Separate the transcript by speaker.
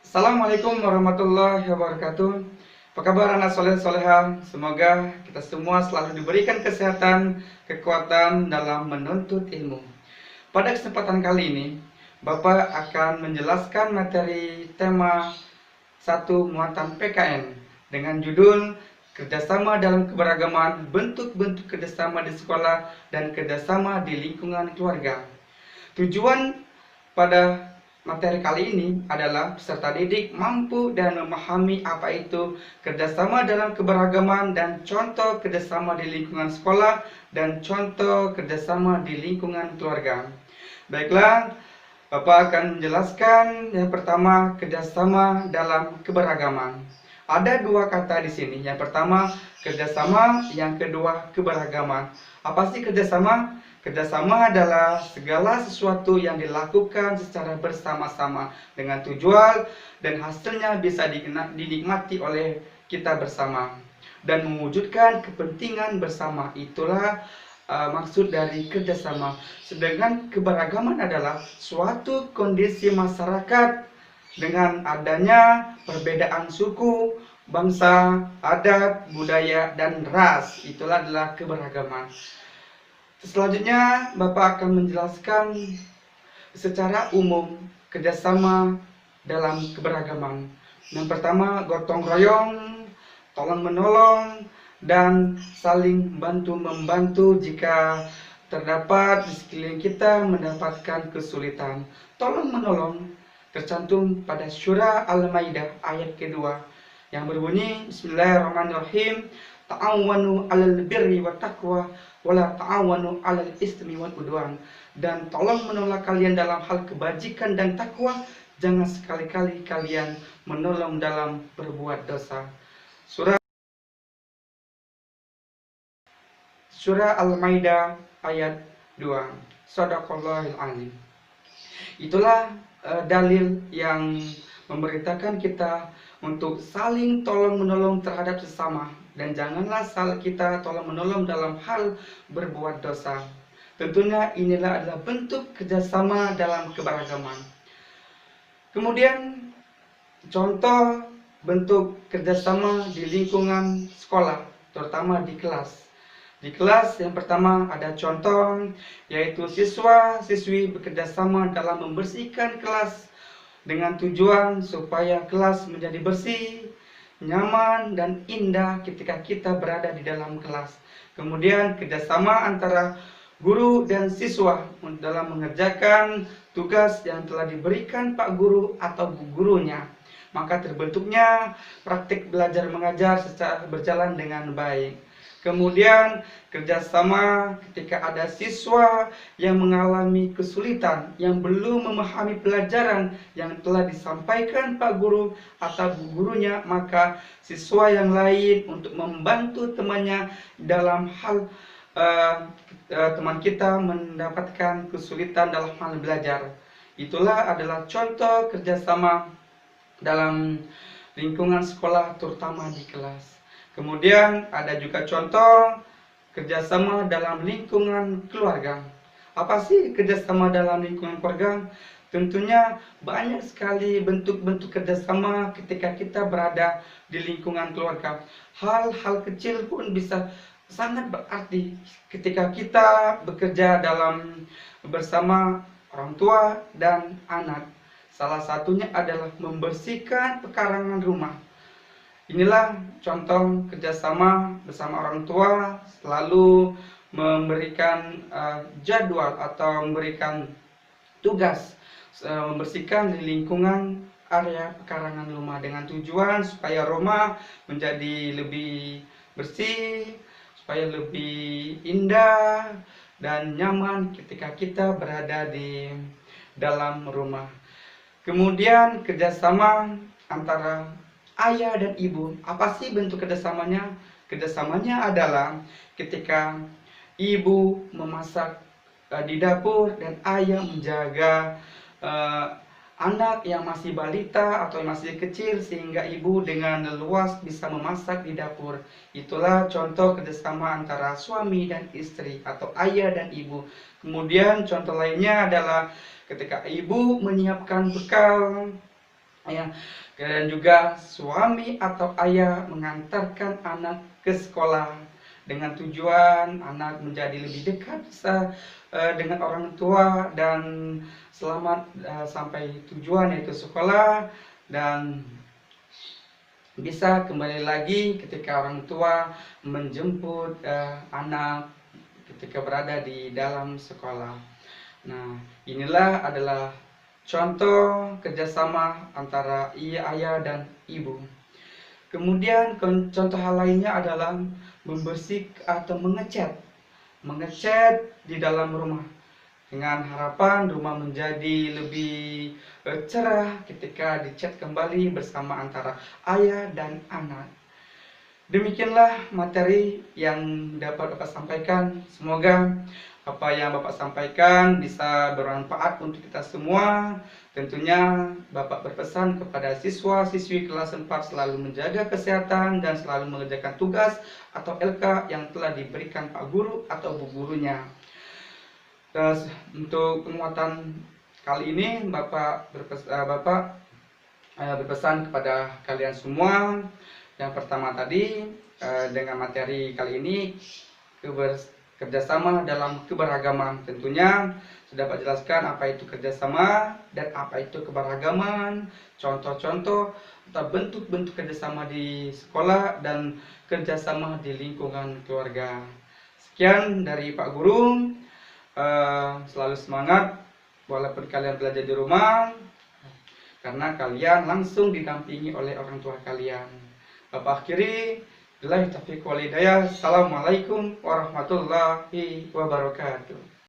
Speaker 1: Assalamualaikum warahmatullahi wabarakatuh. Apa kabar anak soleh soleha? Semoga kita semua selalu diberikan kesehatan, kekuatan dalam menuntut ilmu. Pada kesempatan kali ini, Bapak akan menjelaskan materi tema satu muatan PKN dengan judul kerjasama dalam keberagaman, bentuk-bentuk kerjasama di sekolah dan kerjasama di lingkungan keluarga. Tujuan pada materi kali ini adalah peserta didik mampu dan memahami apa itu kerjasama dalam keberagaman dan contoh kerjasama di lingkungan sekolah dan contoh kerjasama di lingkungan keluarga. Baiklah, Bapak akan menjelaskan yang pertama kerjasama dalam keberagaman. Ada dua kata di sini. Yang pertama kerjasama, yang kedua keberagaman. Apa sih kerjasama? Kerjasama adalah segala sesuatu yang dilakukan secara bersama-sama dengan tujuan dan hasilnya bisa dinikmati oleh kita bersama dan mewujudkan kepentingan bersama. Itulah maksud dari kerjasama. Sedangkan keberagaman adalah suatu kondisi masyarakat dengan adanya perbedaan suku, bangsa, adat, budaya, dan ras. Itulah adalah keberagaman. Selanjutnya, Bapak akan menjelaskan secara umum kerjasama dalam keberagaman. Yang pertama, gotong royong, tolong menolong, dan saling bantu-membantu jika terdapat di sekeliling kita mendapatkan kesulitan. Tolong menolong tercantum pada Surah Al-Maidah ayat kedua yang berbunyi Bismillahirrahmanirrahim, ta'awanu 'alal birri wat taqwa wala ta'awanu 'alal ismi wal udwan. Dan tolong menolong kalian dalam hal kebajikan dan takwa, jangan sekali-kali kalian menolong dalam berbuat dosa. Surah Al-Maidah ayat 2. Shadaqallahul azim. Itulah dalil yang memberitakan kita untuk saling tolong menolong terhadap sesama, dan janganlah kita tolong menolong dalam hal berbuat dosa. Tentunya inilah adalah bentuk kerjasama dalam keberagaman. Kemudian contoh bentuk kerjasama di lingkungan sekolah, terutama di kelas. Di kelas yang pertama ada contoh, yaitu siswa-siswi bekerjasama dalam membersihkan kelas dengan tujuan supaya kelas menjadi bersih, nyaman, dan indah ketika kita berada di dalam kelas. Kemudian kerjasama antara guru dan siswa dalam mengerjakan tugas yang telah diberikan Pak Guru atau Bu Gurunya. Maka terbentuknya praktik belajar mengajar secara berjalan dengan baik. Kemudian kerjasama ketika ada siswa yang mengalami kesulitan, yang belum memahami pelajaran yang telah disampaikan Pak Guru atau Bu Gurunya, maka siswa yang lain untuk membantu temannya dalam hal teman kita mendapatkan kesulitan dalam hal belajar. Itulah adalah contoh kerjasama dalam lingkungan sekolah, terutama di kelas. Kemudian ada juga contoh kerjasama dalam lingkungan keluarga. Apa sih kerjasama dalam lingkungan keluarga? Tentunya banyak sekali bentuk-bentuk kerjasama ketika kita berada di lingkungan keluarga. Hal-hal kecil pun bisa sangat berarti ketika kita bekerja bersama orang tua dan anak. Salah satunya adalah membersihkan pekarangan rumah. Inilah contoh kerjasama bersama orang tua, selalu memberikan jadwal atau memberikan tugas membersihkan di lingkungan area pekarangan rumah dengan tujuan supaya rumah menjadi lebih bersih, supaya lebih indah dan nyaman ketika kita berada di dalam rumah. Kemudian kerjasama antara ayah dan ibu. Apa sih bentuk kerjasamanya? Kerjasamanya adalah ketika ibu memasak di dapur dan ayah menjaga anak yang masih balita atau masih kecil, sehingga ibu dengan leluas bisa memasak di dapur. Itulah contoh kerjasama antara suami dan istri atau ayah dan ibu. Kemudian contoh lainnya adalah ketika ibu menyiapkan bekal Ya, dan juga suami atau ayah mengantarkan anak ke sekolah dengan tujuan anak menjadi lebih dekat dengan orang tua dan selamat sampai tujuan yaitu sekolah, dan bisa kembali lagi ketika orang tua menjemput anak ketika berada di dalam sekolah. Nah, inilah adalah contoh kerjasama antara ayah dan ibu. Kemudian contoh hal lainnya adalah membersih atau mengecat di dalam rumah dengan harapan rumah menjadi lebih cerah ketika dicat kembali bersama antara ayah dan anak. Demikianlah materi yang dapat Bapak sampaikan. Semoga apa yang Bapak sampaikan bisa bermanfaat untuk kita semua. Tentunya Bapak berpesan kepada siswa-siswi kelas 4 selalu menjaga kesehatan dan selalu mengerjakan tugas atau LK yang telah diberikan Pak Guru atau Bu Gurunya. Dan untuk penguatan kali ini Bapak berpesan kepada kalian semua. Yang pertama tadi, dengan materi kali ini kerjasama dalam keberagaman. Tentunya sudah Pak jelaskan apa itu kerjasama dan apa itu keberagaman, contoh-contoh atau bentuk-bentuk kerjasama di sekolah dan kerjasama di lingkungan keluarga. Sekian dari Pak Guru. Selalu semangat walaupun kalian belajar di rumah, karena kalian langsung didampingi oleh orang tua kalian. Bapak akhiri, billahi taufiq wal hidayah. Assalamualaikum warahmatullahi wabarakatuh.